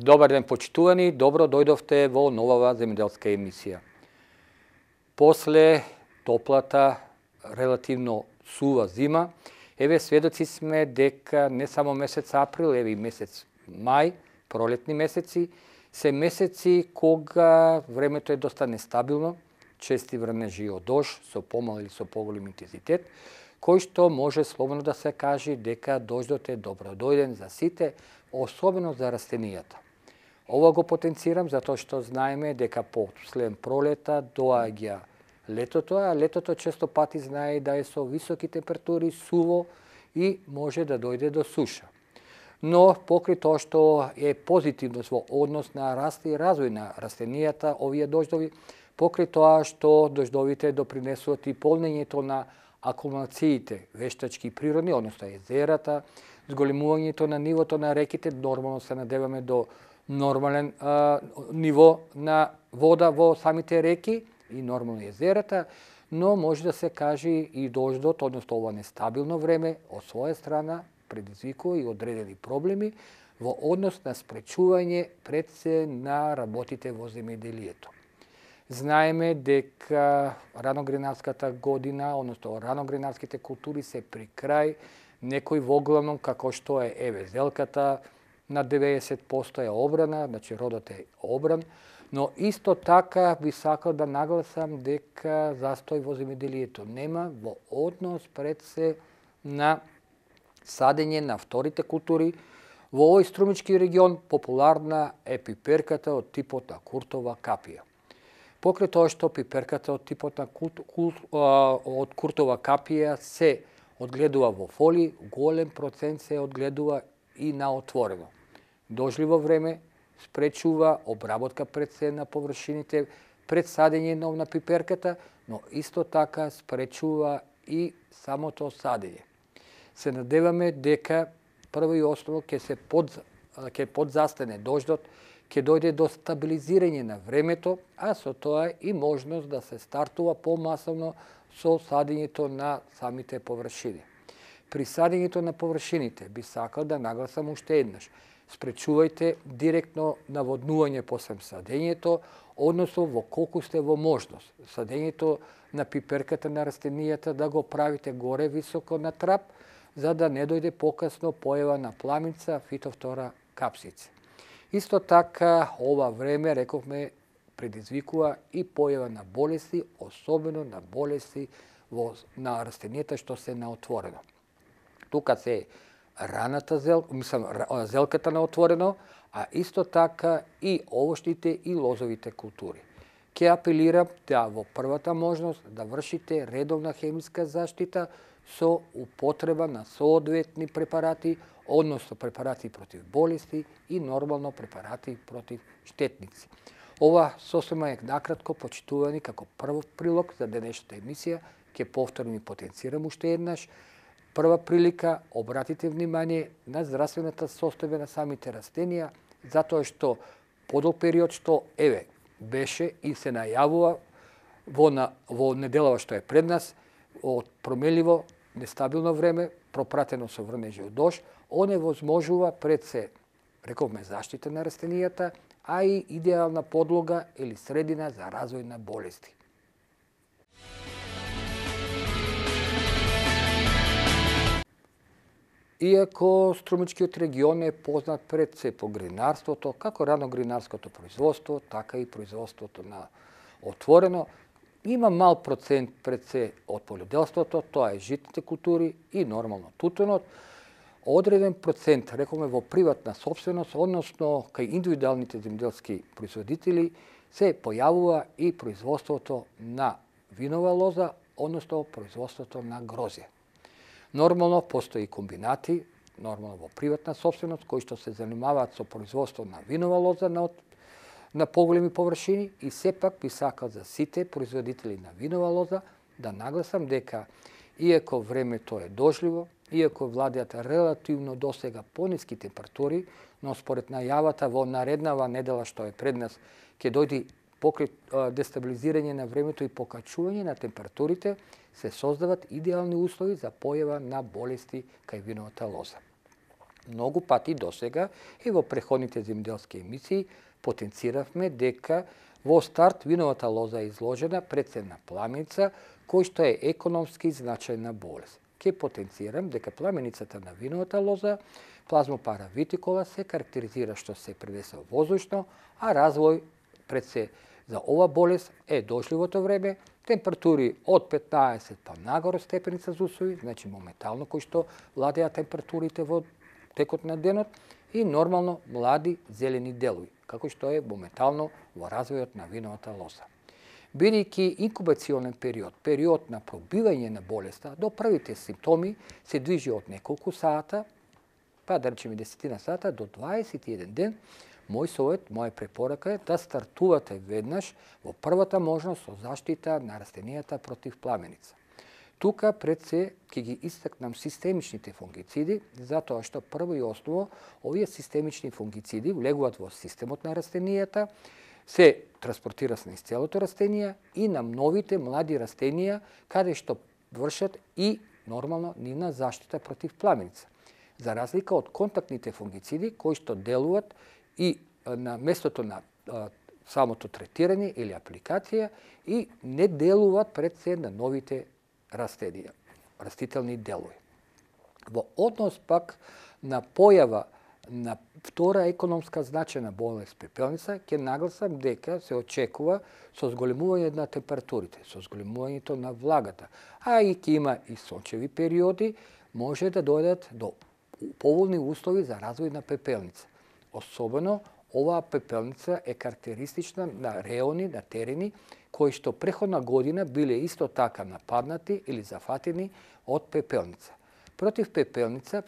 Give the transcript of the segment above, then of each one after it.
Добар ден, почитувани, добро дојдовте во новава земјоделска емисија. После топлата, релативно сува зима, еве сведоци сме дека не само месец април, еве и месец мај, пролетни месеци, се месеци кога времето е доста нестабилно, чести врнежи од дож, со помал или со поголем интензитет, кој што може слободно да се каже дека дождот е добродојден за сите, особено за растенијата. Ова го потенцирам затоа што знаеме дека послед пролета доаѓа летото, а летото често пати знае да е со високи температури, суво и може да дојде до суша. Но покрај тоа што е позитивно во однос на раст и развој на растенијата, овие дождови, покрај тоа што дождовите допринесуваат и полнењето на акумулациите вештачки и природни, односно езерата, зголемувањето на нивото на реките, нормално се надеваме до нормален ниво на вода во самите реки и нормално езерата, но може да се каже и дождот, односно ова нестабилно време, од своја страна предизвикува и одредени проблеми во однос на спречување пред се на работите во земјоделието. Знаеме дека раногринарската година, односно раногринарските култури се при крај, некои воглавном како што е еве зелката, на 90% е обрана, значи родот е обран, но исто така би сакал да нагласам дека застој во земјоделието нема во однос пред се на садење на вторите култури. Во овој струмички регион популарна е пиперката од типот на куртова капија. Покрај тоа што пиперката од типот на куртова капија се одгледува во фоли, голем процент се одгледува и на отворено. Дожливо време спречува обработка пред се на површините, пред садење на пиперката, но исто така спречува и самото садење. Се надеваме дека прво и основно ќе подзастане дождот, ќе дојде до стабилизирање на времето, а со тоа и можност да се стартува помасовно со садењето на самите површини. При садењето на површините би сакал да нагласам уште еднаш. Спречувајте директно наводнување после садењето, односно во колку сте во можност. Садењето на пиперката на растенијата да го правите горе високо на трап, за да не дојде покасно појава на пламица, фитофтора, капсица. Исто така, ова време, рековме, предизвикува и појава на болести, особено на болести на растенијата што се на отворено. Тука се раната зелката на отворено, а исто така и овошните и лозовите култури. Ке апелирам да во првата можност да вршите редовна хемиска заштита со употреба на соодветни препарати, односно препарати против болести и нормално препарати против штетници. Ова сосема е накратко почитувани како прв прилог за денешната емисија. Ке повторно и потенцирам уште еднаш. Прва прилика, обратите внимание на здравствената состојба на самите растенија, затоа што подолг период што беше и се најавува во неделава што е пред нас, од промеливо, нестабилно време, пропратено со врнежи од дожд, оневозможува пред се, рековме, заштита на растенијата, а и идеална подлога или средина за развој на болести. Иако струмичкиот регион е познат пред се по гринарството, како раногринарското производство, така и производството на отворено, има мал процент пред се од полјоделството, тоа е житните култури и нормално тутунот. Одреден процент, рековме, во приватна собственост, односно кај индивидуалните земјоделски производители, се појавува и производството на винова лоза, односно производството на грозје. Нормално постои комбинати, нормално во приватна собственост, кои што се занимаваат со производство на винова лоза на поголеми површини и сепак би сакал за сите производители на винова лоза да нагласам дека иако времето е дожливо, иако владеат релативно досега пониски температури, но според најавата во нареднава недела што е пред нас, ќе дојде покрај дестабилизирање на времето и покачување на температурите, се создават идеални услови за појава на болести кај виновата лоза. Многу пати досега и во преходните земјоделски емисии потенциравме дека во старт виновата лоза е изложена пред се на пламеница, кој што е економски значајна болест. Ке потенцирам дека пламеницата на виновата лоза, плазмопара витикола, се карактеризира што се пренесе воздушно, а развој пред се за ова болест е дожливото време, температури од 15 па нагоре степени Целзиусови, значи моментално кои што владеат температурите во текот на денот, и нормално млади зелени делови, како што е моментално во развојот на виновата лоза. Бидејќи инкубационен период на пробивање на болеста до првите симптоми се движи од неколку сата, па да речеме 10 сата до 21 ден, мој совет, моја препорака е да стартувате веднаш во првата можност со заштита на растенијата против пламеница. Тука пред се ќе ги истакнам системичните фунгициди, затоа што прво и основно овие системични фунгициди влегуваат во системот на растенијата, се транспортираат низ целото растение и на новите млади растенија, каде што вршат и нормално нивна заштита против пламеница. За разлика од контактните фунгициди кои што делуваат и на местото на самото третирање или апликација и не делуваат пред се на новите растенија, растителни делови. Во однос пак на појава на втора економска значајна болест пепелница, ќе нагласам дека се очекува со зголемување на температурите, со зголемувањето на влагата, а и ќе има и сончеви периоди, може да дојдат до поволни услови за развој на пепелница. Особено оваа пепелница е карактеристична на реони, на терени, кои што преходна година биле исто така нападнати или зафатени од пепелница. Против пепелница,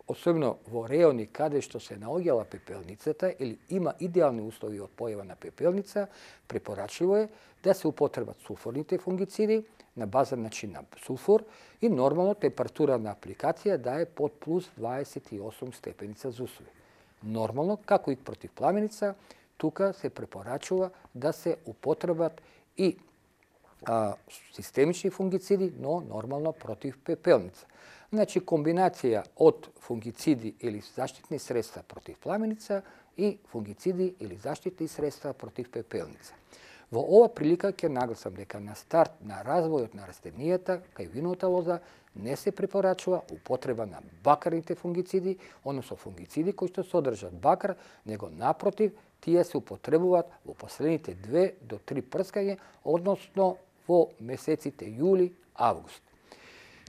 особено во реони каде што се наоѓала пепелницата или има идеални услови од појава на пепелница, препорачливо е да се употребат сулфурните фунгициди на база начин на сулфур и нормално температура на апликација да е под плюс 28 степени Целзиусови. Нормално, како и против пламеница, тука се препорачува да се употребат и системични фунгициди, но нормално против пепелница. Значи, комбинација од фунгициди или заштитни средства против пламеница и фунгициди или заштитни средства против пепелница. Во ова прилика ќе нагласам дека на старт на развојот на растенијата кај виновата лоза не се препорачува употреба на бакарните фунгициди, односно фунгициди кои што содржат бакар, него напротив, тие се употребуваат во последните 2 до 3 прскање, односно во месеците јули-август.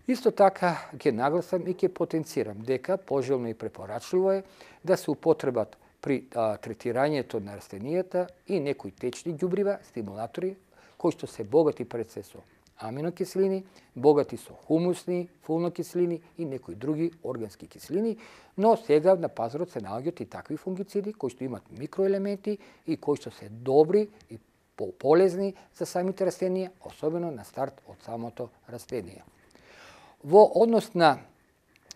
Исто така ќе нагласам и ќе потенцирам дека пожелно и препорачливо е да се употребат при третирањето на растенијата и некои течни ѓубрива, стимулатори, кои што се богати пред се со аминокиселини, богати со хумусни, фулнокиселини и некои други органски киселини, но сега на пазарот се наоѓаат и такви фунгициди кои што имат микроелементи и кои што се добри и полезни за самите растенија, особено на старт од самото растение. Во однос на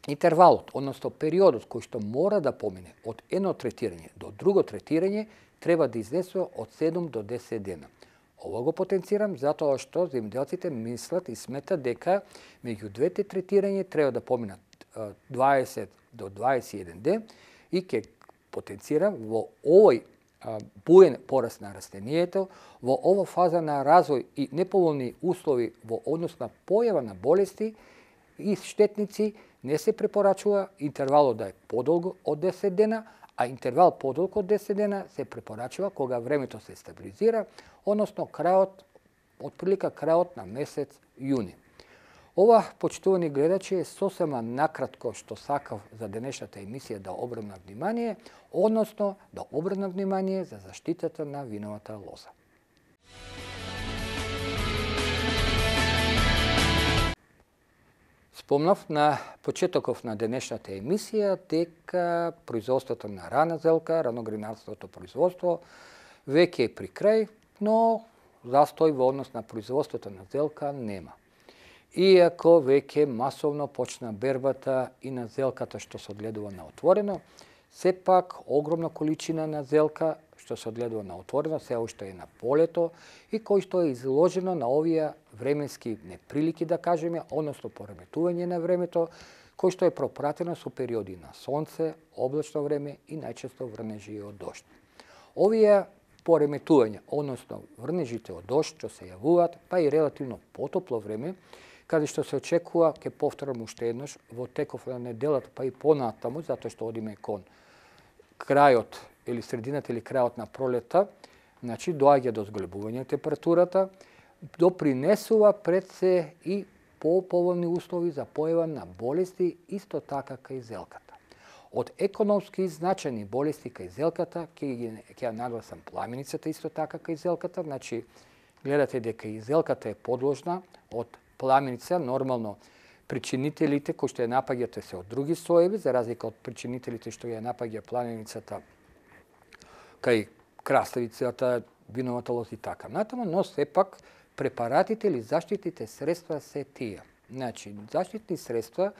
интервалот, односно периодот кој што мора да помине од едно третирање до друго третирање, треба да изнесува од 7 до 10 дена. Ова го потенцирам затоа што земјоделците мислат и сметат дека меѓу двете третирање треба да поминат 20 до 21 ден и ќе потенцирам во овој буен пораст на растенијето, во ова фаза на развој и неповолни услови во однос на појава на болести и штетници, не се препорачува интервалот да е подолго од 10 дена, а интервал подолго од 10 дена се препорачува кога времето се стабилизира, односно крајот, отприлика крајот на месец јуни. Ова, почитувани гледачи, е сосема накратко што сакав за денешната емисија да обрнам внимание, односно да обрнам внимание за заштитата на виновата лоза. Спомнав на почетоков на денешната емисија дека производството на рана зелка, раногринарството производство, Веќе е при крај, но застој во однос на производството на зелка нема. Иако веќе масовно почна бербата и на зелката што се одгледува на отворено, сепак огромна количина на зелка што се одгледува на отворено се уште е на полето и кој што е изложено на овие временски неприлики, да кажеме, односно пореметување на времето, кој што е пропратено со периоди на сонце, облачно време и најчесто врнежи од дожд. Овие пореметувања, односно врнежите од дожд што се јавуваат, па и релативно потопло време, каде што се очекува, ќе повторам уште еднаш, во теков на неделата, па и понатаму, затоа што одиме кон крајот или средината или крајот на пролета, значи доаѓа до зголебување на температурата, допринесува пред се и поповолни услови за појава на болести, исто така кај зелката. Од економски значајни болести кај зелката, ќе нагласам пламеницата исто така кај зелката, значи гледате дека и зелката е подложна од пламеница, нормално причинителите кои што ја напаѓате се од други соеви, за разлика од причинителите што ја напаѓа пламеницата кај краставицата, виновата лоза и така натаму, но сепак препаратите или заштитните средства се тие. Значи, заштитни средства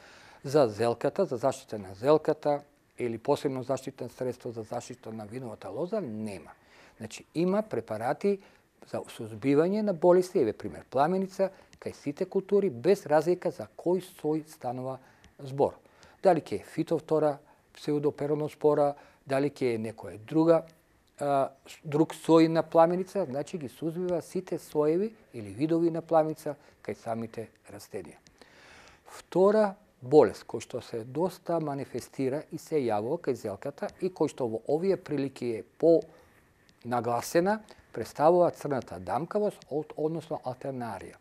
за зелката, за заштита на зелката или посебно заштитно средство за заштита на виновата лоза нема. Значи, има препарати за сузбивање на болести, еве пример пламеница, кај сите култури, без разлика за кој сој станува збор. Дали ќе е фитофтора, псевдопероноспора, дали ќе е некоја друг сој на пламеница, значи ги сузбива сите соеви или видови на пламеница кај самите растенија. Втора болест, кој што се доста манифестира и се јавува кај зелката и кој што во овие прилики е по-нагласена, представува црната дамкавост, односно алтернарија.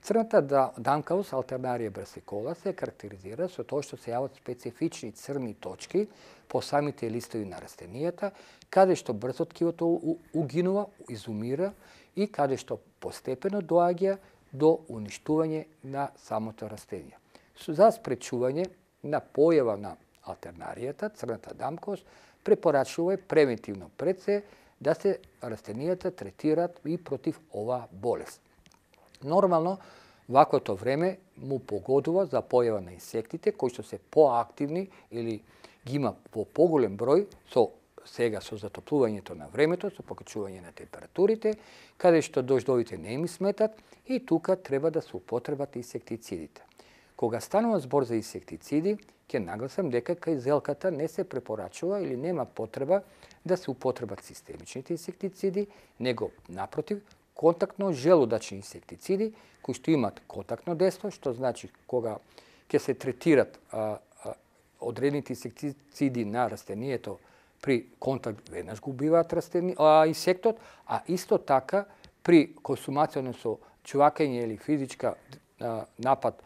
Црната дамкавост, алтернарија брасикола, се карактеризира со тоа што се јават специфични црни точки по самите листови на растенијата, каде што брзо ткивото угинува, изумира и каде што постепено доаѓа до уништување на самото растение. За спречување на појава на алтернаријата, црната дамкавост, препорачува превентивно пред се да се растенијата третираат и против оваа болест. Нормално, ваквото време му погодува за појава на инсектите кои што се поактивни или ги има во поголем број сега со затоплувањето на времето, со покачување на температурите, каде што дождовите не им сметат и тука треба да се употребат инсектицидите. Кога станува збор за инсектициди, ќе нагласам дека кај зелката не се препорачува или нема потреба да се употребат системичните инсектициди, него напротив, контактно желудачни инсектициди, кои што имат контактно дејство, што значи кога ќе се третират одредените инсектициди на растението при контакт, веднаш го убиваат инсектот, а исто така при консумација со чувакање или физичка напад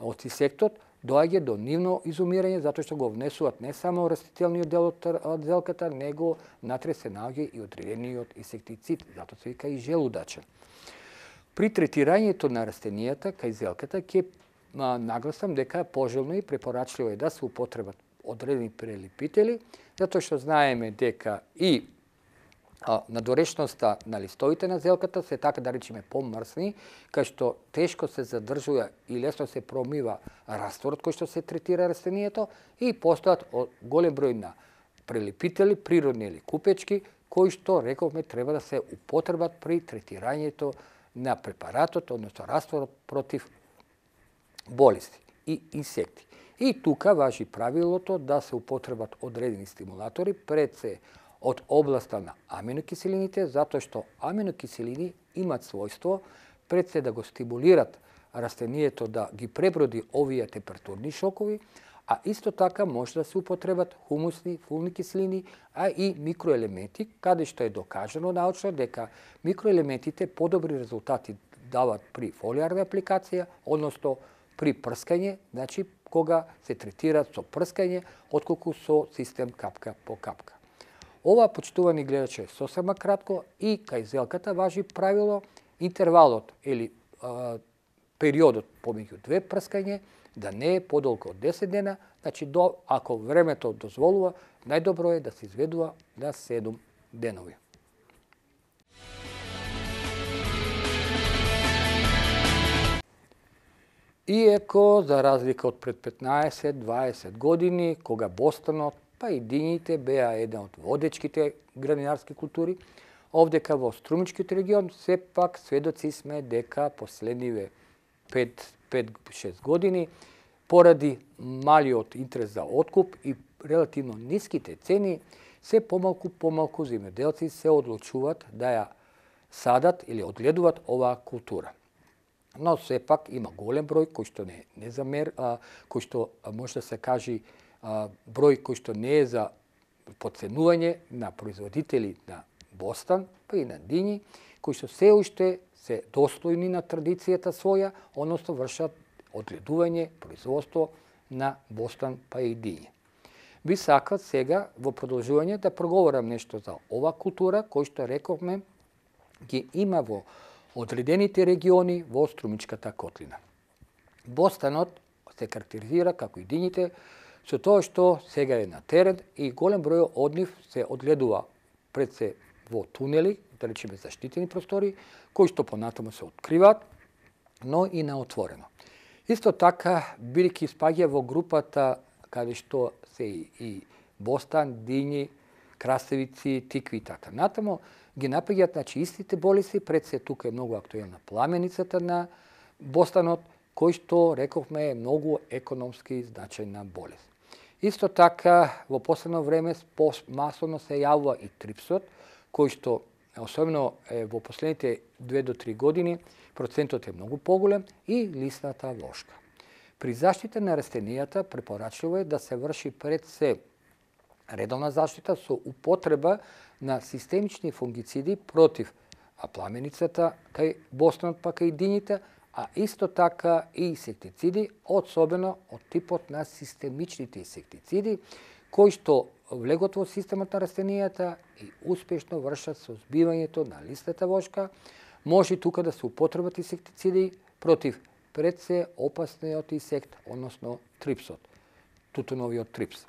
од инсектот, доаѓа до нивно изумирање, затоа што го внесуваат не само растителниот дел од зелката, него натре се наоѓа и одредениот инсектицид, затоа се вика и желудачен. При третирањето на растенијата кај зелката ќе нагласам дека е пожелно и препорачливо е да се употребат одредени прелепители, затоа што знаеме дека и надорешноста на листовите на зелката се така да речеме помрсни, кај што тешко се задржува и лесно се промива растворот кој што се третира растението и постојат голем број на прелепители, природни или купечки, кои што, рековме, треба да се употребат при третирањето на препаратот, односно растворот против болести и инсекти. И тука важи правилото да се употребат одредени стимулатори, пред се од областа на аминокиселините, затоа што аминокиселини имат својство пред се да го стимулират растението да ги преброди овие температурни шокови, а исто така може да се употребат хумусни, фулни киселини, а и микроелементи, каде што е докажано научно дека микроелементите подобри резултати дават при фолиарна апликација, односно при прскање, значи кога се третираат со прскање, отколку со систем капка по капка. Ова, почитувани гледачи, е сосема кратко и кај зелката важи правило интервалот или периодот помеѓу две прскање да не е подолго од 10 дена, значи ако времето дозволува, најдобро е да се изведува на 7 денови. Иако, за разлика од пред 15-20 години, кога бостанот, па и дињите беа една од водечките градинарски култури, овдека во Струмичкиот регион, сепак сведоци сме дека последниве 5-6 години, поради малиот интерес за откуп и релативно ниските цени, се помалку земјоделци се одлучуваат да ја садат или одгледуваат оваа култура. Но сепак има голем број кој што кој што може да се кажи број кој што не е за подценување на производители на бостан, па и на дињи, кои што се уште се достојни на традицијата своја, односно вршат одгледување, производство на бостан, па и диње. Би сакал сега во продолжување да проговорам нешто за ова култура, кој што рековме ги има во одредените региони во Струмичката котлина. Бостанот се карактеризира, како и дињите, со тоа што сега е на терен и голем број од нив се одгледува пред се во тунели, да речеме заштитени простори, кои што понатаму се откриваат, но и на отворено. Исто така, бидејќи спаѓа во групата каде што се и бостан, дињи, краставици, тикви и така натаму, ги напаѓаат, значи, истите болести, пред се тука е многу актуелна пламеницата на бостанот, кој што, рековме, е многу економски значајна болест. Исто така, во последно време масовно се јавува и трипсот, кој што, особено во последните 2 до 3 години, процентот е многу поголем, и лисната вошка. При заштита на растенијата препорачливо е да се врши пред се редовна заштита со употреба на системични фунгициди против пламеницата кај бостанот, па кај дињите, а исто така и инсектициди, особено од типот на системичните инсектициди, кои што влегот во системот на растенијата и успешно вршат созбивањето на листната вошка. Може тука да се употребат инсектициди против пред се опасниот инсект, односно трипсот, тутуновиот трипс.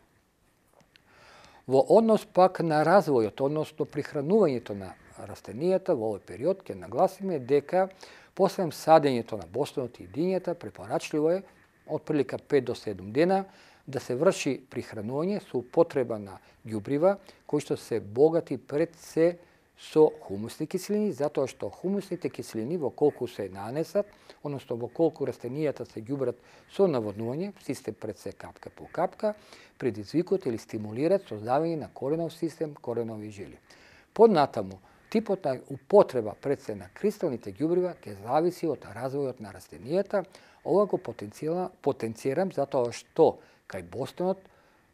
Во однос пак на развојот, односно прихранувањето на растенијата во овој период, ќе нагласиме дека после садењето на бостанот и дињата препорачливо е од прилика 5 до 7 дена да се врши прихранување со употреба на ѓубрива кои што се богати пред се со хумусни киселини, затоа што хумусните киселини во колку се нанесат, односно во колку растенијата се ѓубрат со наводнување, систем пред се капка по капка, предизвикуваат или стимулираат создавање на коренов систем, коренови жили. Поднатаму, типот на употреба пред се на кристалните ѓубрива ќе зависи од развојот на растенијата. Ова го потенцирам затоа што кај бостанот,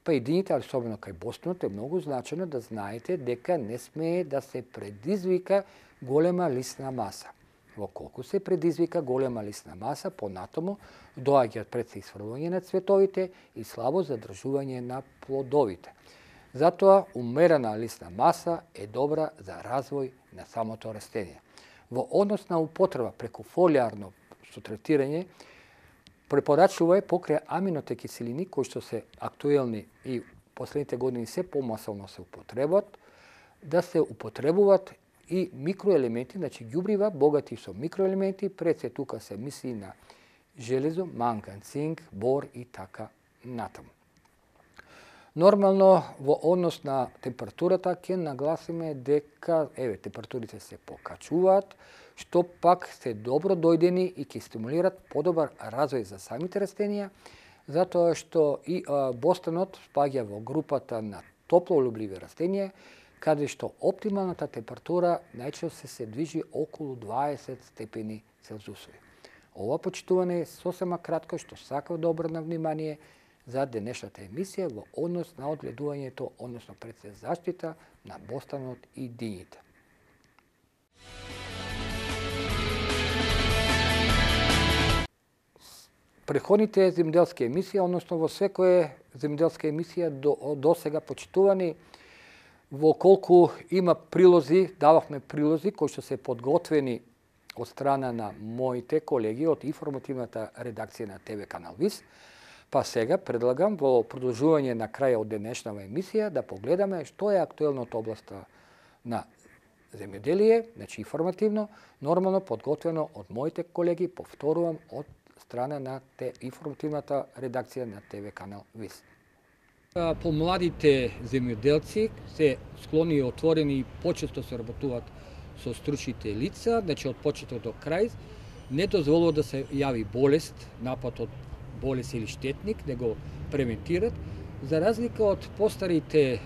па и дињите, ali особено кај бостанот, е многу значено да знаете дека не смее да се предизвика голема лисна маса. Во колку се предизвика голема лисна маса, понатаму доаѓаат пред се исфрлување на цветовите и слабо задржување на плодовите. Затоа умерена лисна маса е добра за развој на самото растение. Во однос на употреба преку фолиарно со третирање, препорачливо е покрај амините киселини, кои што се актуелни и последните години се помасовно се употребат, да се употребуваат и микроелементи, значи ѓубрива богати со микроелементи, пред се тука се мисли на железо, манган, цинк, бор и така натаму. Нормално, во однос на температурата, ќе нагласиме дека температурите се покачуваат, што пак се добро дојдени и ќе стимулират подобар развој за самите растенија, затоа што и бостанот спаѓа во групата на топлолюбливи растенија, каде што оптималната температура најчесто се движи околу 20 степени Целзиусови. Ова почитување е сосема кратко што сакав да обрнам внимание за денешната емисија во однос на одгледувањето, односно пред се заштита на бостанот и дињите. Преходните земјоделски емисии, односно во секоја земјоделска емисија до сега почитувани, во колку има прилози, дававме прилози кои што се подготвени од страна на моите колеги од информативната редакција на ТВ канал ВИС, па сега предлагам во продолжување на крај од денешнава емисија да погледаме што е актуелно од областа на земјоделие, значи информативно, нормално подготвено од моите колеги, повторувам, од страна на информативната редакција на ТВ канал Вест. Помладите земјоделци се склони и отворени и почесто се работуваат со стручните лица, значи од почеток до крај, не дозволува да се јави болест, напад од болест или штетник, да го превентират, за разлика од постарите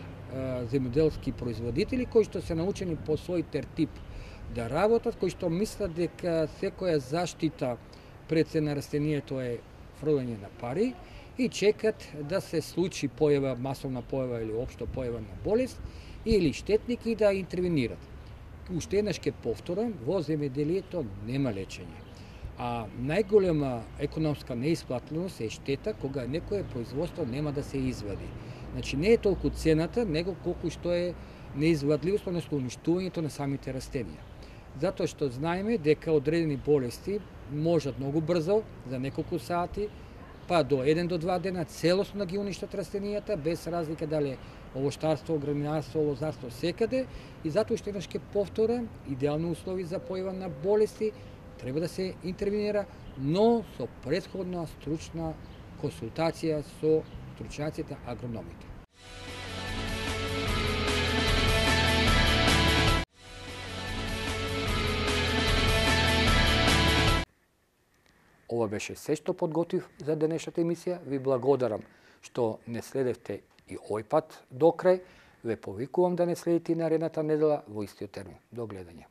земјоделски производители кои што се научени по свој тертип да работат, кои што мислат дека секоја заштита пред се на растението е фрлање на пари и чекат да се случи појава, масовна појава или општо појава на болест или штетник и да интервенират. Уште еднаш ќе повторам, во земјоделието нема лечење. А најголема економска неисплатливост е штета кога некое производство нема да се извади. Значи не е толку цената, него колку што е неизвадливост, односно уништувањето на самите растенија. Затоа што знаеме дека одредени болести можат многу брзо, за неколку сати, па до 1 до 2 дена целосно да ги уништат растенијата, без разлика дали овоштарство, граминарство, лозарство, секаде. И затоа уште еднаш ќе повторам, идеални услови за појава на болести, треба да се интервенира, но со претходна стручна консултација со стручњаците агрономите. Ова беше се што подготвив за денешната емисија. Ви благодарам што не следевте и овој пат до крај. Ве повикувам да не следите и наредната недела во истиот термин. До гледање.